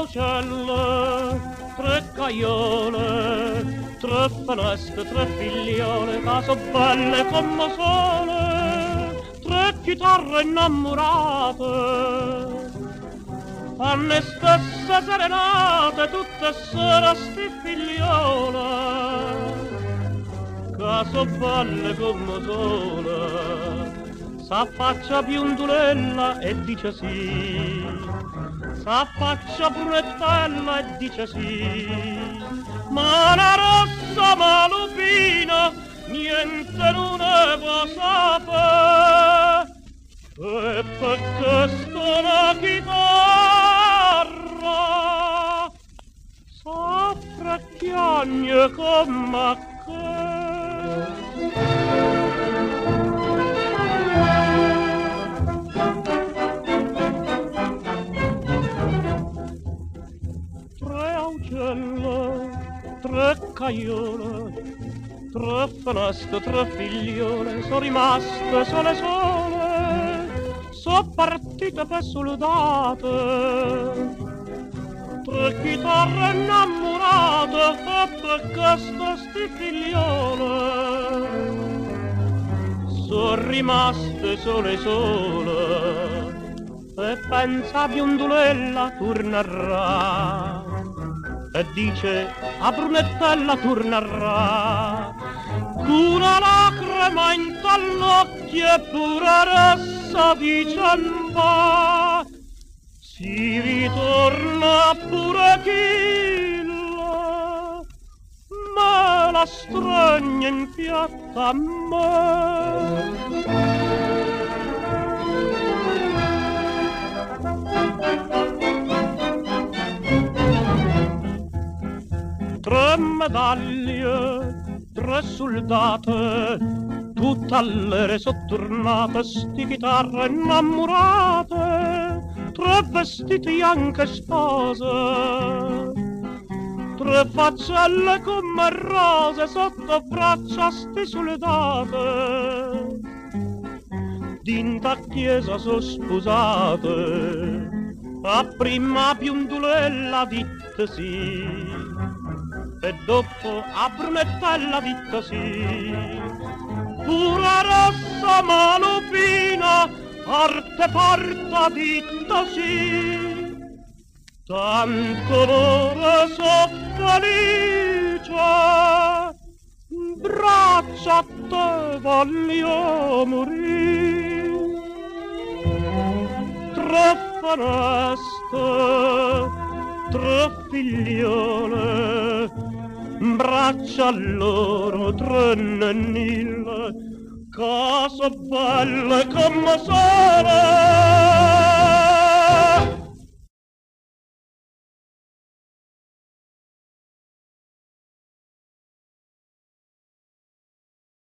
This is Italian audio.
ucelle, tre cagliole, tre finestre, tre figliole, che so belle come sole, tre chitarre innamorate, fanno stesse serenate, tutte sere sti figliole, che so belle come sole. S'affaccia Biondulella e dice sì, s'affaccia Brunettella e dice sì, ma una rossa malupina niente non ne può sapere, e perché sto una chitarra s'affrecchiagne come che. Tre cagliole, tre finestre, tre figliole, sono rimaste sole sole, sono partite per soldate, tre chitarre innamorate, e perché sti figliole sono rimaste sole sole, e pensa Biondulella tornerà, e dice a Brunettella tornerà, con una lacrima in l'occhio e pure ressa dice va, si ritorna pure chilla, ma la stregna in piatta a me. Tre medaglie, tre soldate, tutte all'ere sottornate, sti chitarre innamorate, tre vestiti anche spose, tre faccelle come rose sotto braccia sti soldate, d'inta chiesa so sposate, a prima Biondulella dite sì, e dopo a Brunettella dite sì, pure rossa malupina, parte porta dite sì, tanto loro so felice, braccia a te voglio morire, tre finestre, tre figliole, braccia loro tre nennille, cose belle come sole.